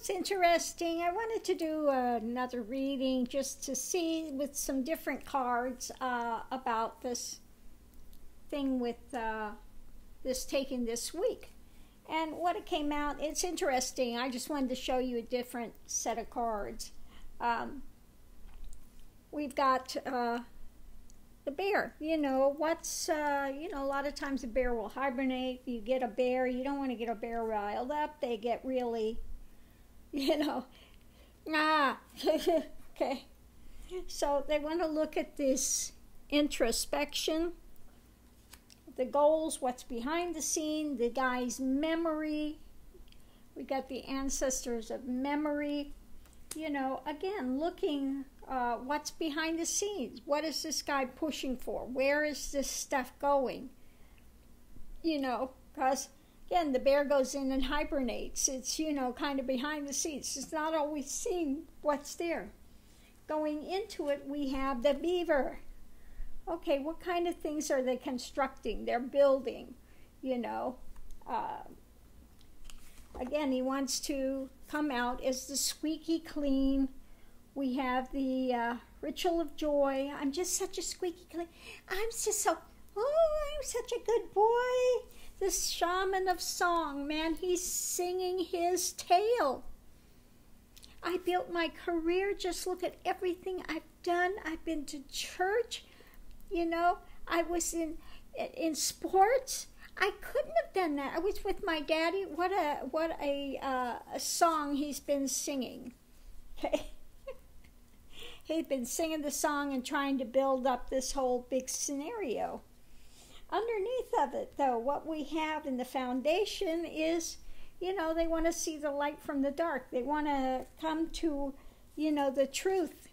It's interesting. I wanted to do another reading just to see with some different cards about this thing with this taking this week. And what it came out, it's interesting. I just wanted to show you a different set of cards. We've got the bear. You know, a lot of times a bear will hibernate. You get a bear, you don't want to get a bear riled up. They get really, okay. So they want to look at this introspection, the goals, what's behind the scene, the guy's memory. We got the ancestors of memory. Again, looking what's behind the scenes. What is this guy pushing for? Where is this stuff going? Because, again, the bear goes in and hibernates. It's, kind of behind the scenes. It's not always seeing what's there. Going into it, we have the beaver. Okay, what kind of things are they constructing? They're building, Again, he wants to come out as the squeaky clean. We have the ritual of joy. I'm just such a squeaky clean. I'm such a good boy. This shaman of song, man, he's singing his tale. I built my career. Just look at everything I've done. I've been to church. I was in sports. I couldn't have done that. I was with my daddy. What a song he's been singing. Okay. He's been singing the song and trying to build up this whole big scenario. Underneath of it, though, what we have in the foundation is, they want to see the light from the dark. They want to come to, the truth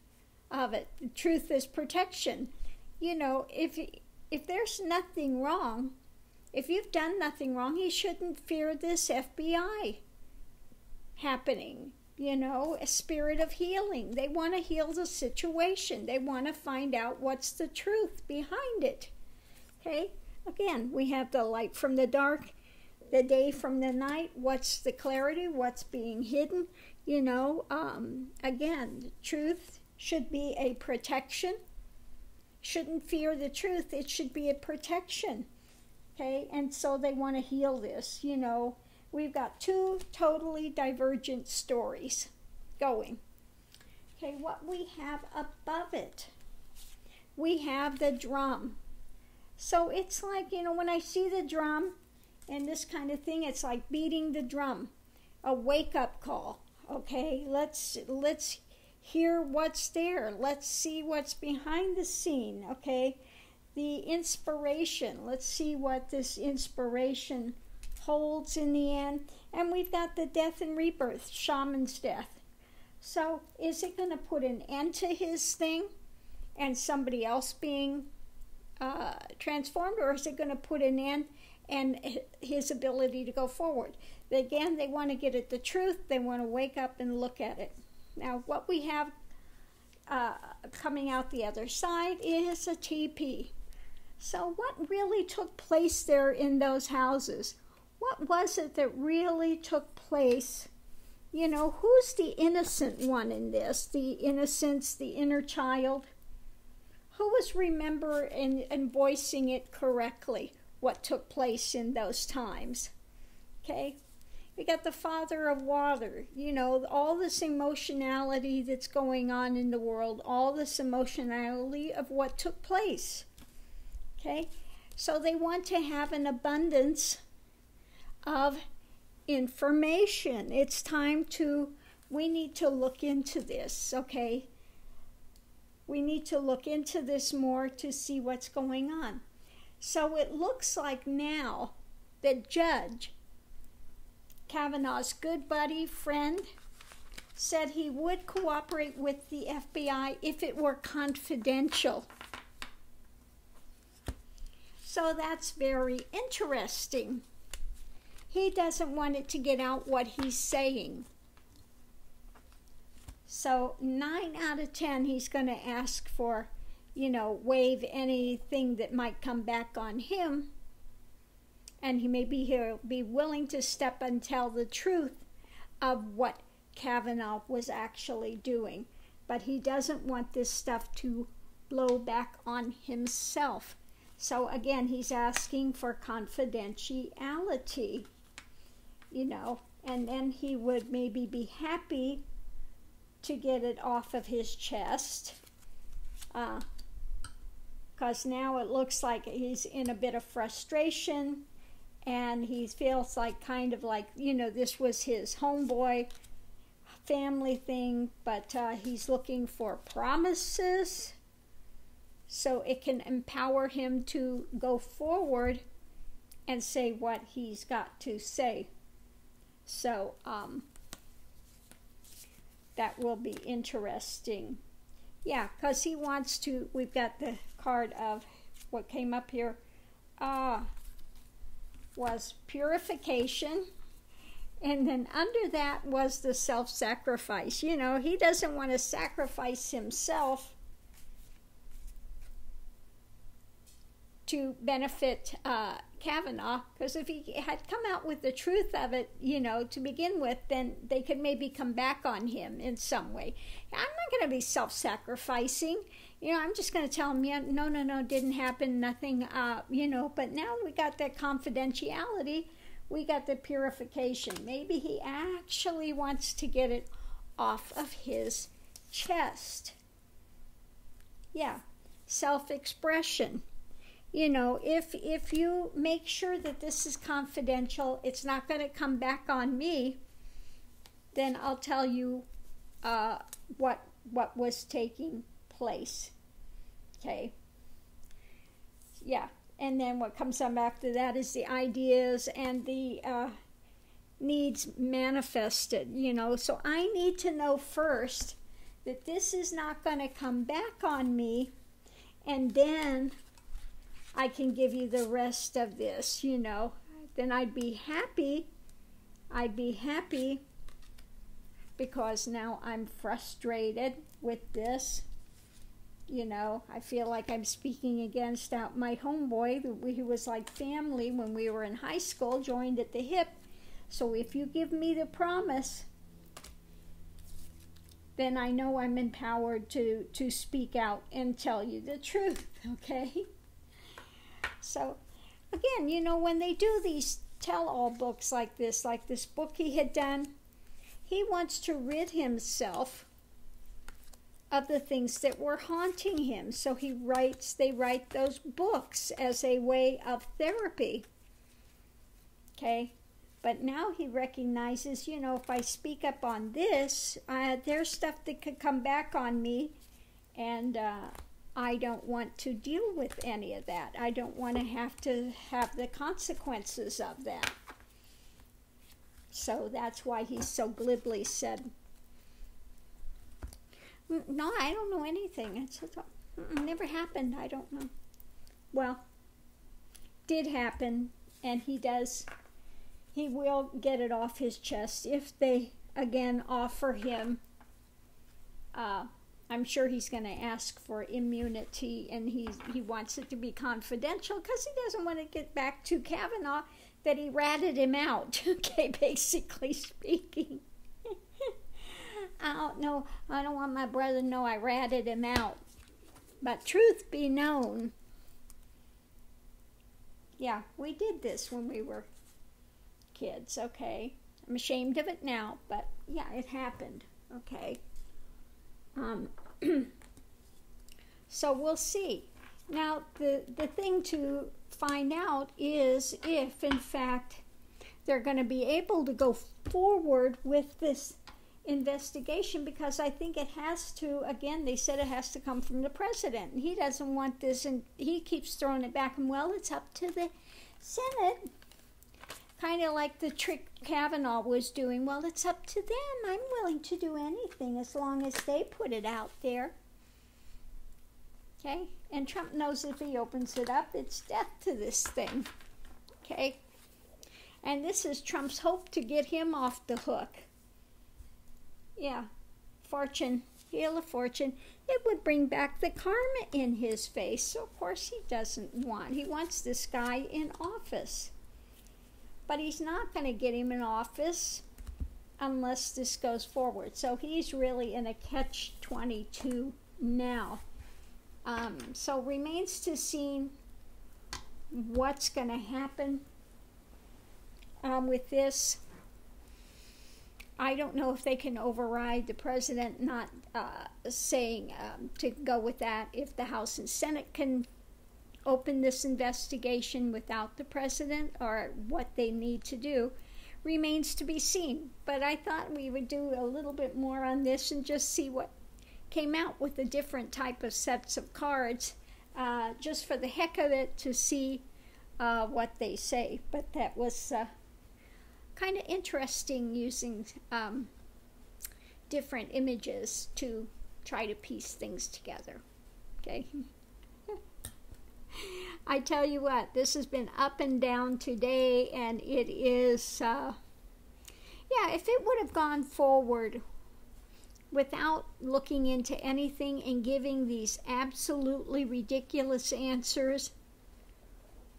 of it. The truth is protection. If there's nothing wrong, if you've done nothing wrong, you shouldn't fear this FBI happening. A spirit of healing. They want to heal the situation. They want to find out what's the truth behind it. Okay? Again, we have the light from the dark, the day from the night. What's the clarity? What's being hidden? Again, the truth should be a protection. Shouldn't fear the truth. It should be a protection. Okay? And so they want to heal this. We've got two totally divergent stories going. Okay, what we have above it, we have the drum. So it's like, when I see the drum and this kind of thing, it's like beating the drum, a wake-up call. Okay, let's hear what's there. Let's see what's behind the scene. Okay, the inspiration. Let's see what this inspiration holds in the end. And we've got the death and rebirth, shaman's death. So is it going to put an end to his thing and somebody else being transformed, or is it going to put an end and his ability to go forward? Again, they want to get at the truth. They want to wake up and look at it. Now, what we have coming out the other side is a TP. So what really took place there in those houses? What was it that really took place? Who's the innocent one in this? The innocence, the inner child? Who was remembering and voicing it correctly, what took place in those times? Okay? We got the father of water, all this emotionality that's going on in the world, all this emotionality of what took place. Okay? So they want to have an abundance of information. It's time we need to look into this, okay? We need to look into this more to see what's going on. So it looks like now that Judge Kavanaugh's good buddy, friend, said he would cooperate with the FBI if it were confidential. So that's very interesting. He doesn't want it to get out what he's saying. So 9 out of 10, he's going to ask for, waive anything that might come back on him. And he'll be willing to step and tell the truth of what Kavanaugh was actually doing. But he doesn't want this stuff to blow back on himself. So again, he's asking for confidentiality, you know, and then he would maybe be happy to get it off of his chest, because now it looks like he's in a bit of frustration, and he feels like kind of like, you know, this was his homeboy family thing, but he's looking for promises so it can empower him to go forward and say what he's got to say. So that will be interesting. Yeah, because he wants to, we've got the card of what came up here, was purification. And then under that was the self-sacrifice. You know, he doesn't want to sacrifice himself to benefit Kavanaugh, because if he had come out with the truth of it, you know, to begin with, then they could maybe come back on him in some way. I'm not going to be self-sacrificing. You know, I'm just going to tell him, yeah, no, didn't happen, nothing, you know, but now we got that confidentiality, we got the purification. Maybe he actually wants to get it off of his chest. Yeah, self-expression. You know, if you make sure that this is confidential, it's not going to come back on me, then I'll tell you what was taking place. Okay. Yeah. And then what comes up after that is the ideas and the needs manifested, you know. So I need to know first that this is not going to come back on me, and then I can give you the rest of this, you know. Then I'd be happy because now I'm frustrated with this. You know, I feel like I'm speaking against my homeboy, who was like family when we were in high school, joined at the hip. So if you give me the promise, then I know I'm empowered to speak out and tell you the truth, okay? So, again, you know, when they do these tell-all books like this book he had done, he wants to rid himself of the things that were haunting him. So they write those books as a way of therapy. Okay? But now he recognizes, you know, if I speak up on this, there's stuff that could come back on me, and I don't want to deal with any of that. I don't want to have the consequences of that. So that's why he so glibly said, no, I don't know anything. It never happened. I don't know. Well, did happen, and he will get it off his chest if they, again, offer him. I'm sure he's going to ask for immunity, and he wants it to be confidential because he doesn't want to get back to Kavanaugh that he ratted him out, okay, basically speaking. I don't want my brother to know I ratted him out. But truth be known, yeah, we did this when we were kids, okay? I'm ashamed of it now, but yeah, it happened, okay? So we'll see. Now, the thing to find out is if, in fact, they're going to be able to go forward with this investigation, because I think it has to, again, they said it has to come from the president. And he doesn't want this, and he keeps throwing it back, and well, it's up to the Senate. Kind of like the trick Kavanaugh was doing. Well, it's up to them. I'm willing to do anything as long as they put it out there. Okay? And Trump knows if he opens it up, it's death to this thing. Okay? And this is Trump's hope to get him off the hook. Yeah. Fortune. Wheel of Fortune. It would bring back the karma in his face. So, of course, he doesn't want. He wants this guy in office. But he's not going to get him in office unless this goes forward. So he's really in a catch-22 now. So remains to see what's going to happen with this. I don't know if they can override the president not saying to go with that, if the House and Senate can open this investigation without the president, or what they need to do remains to be seen. But I thought we would do a little bit more on this and just see what came out with the different type of sets of cards, just for the heck of it, to see what they say. But that was kind of interesting, using different images to try to piece things together. Okay. I tell you what, this has been up and down today, and it is, yeah, if it would have gone forward without looking into anything and giving these absolutely ridiculous answers,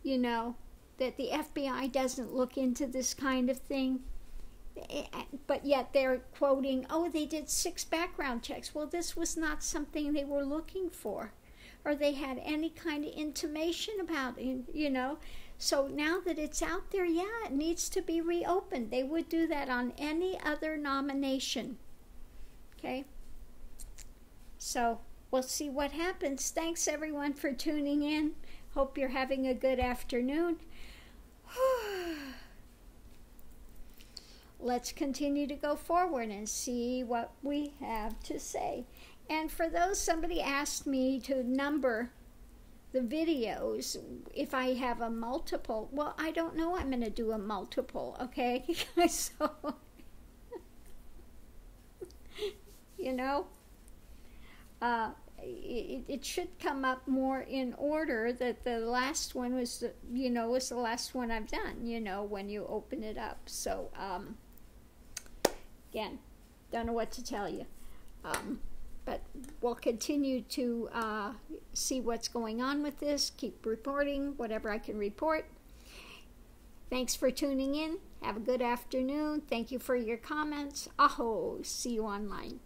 you know, that the FBI doesn't look into this kind of thing, but yet they're quoting, oh, they did 6 background checks. Well, this was not something they were looking for, or they had any kind of intimation about it, you know. So now that it's out there, yeah, it needs to be reopened. They would do that on any other nomination. Okay? So we'll see what happens. Thanks, everyone, for tuning in. Hope you're having a good afternoon. Let's continue to go forward and see what we have to say. And for those, somebody asked me to number the videos if I have a multiple. Well, I don't know I'm going to do a multiple, okay? So, you know, it should come up more in order, that the last one was, you know, was the last one I've done, you know, when you open it up. So, again, don't know what to tell you. But we'll continue to see what's going on with this, keep reporting whatever I can report. Thanks for tuning in. Have a good afternoon. Thank you for your comments. Aho. See you online.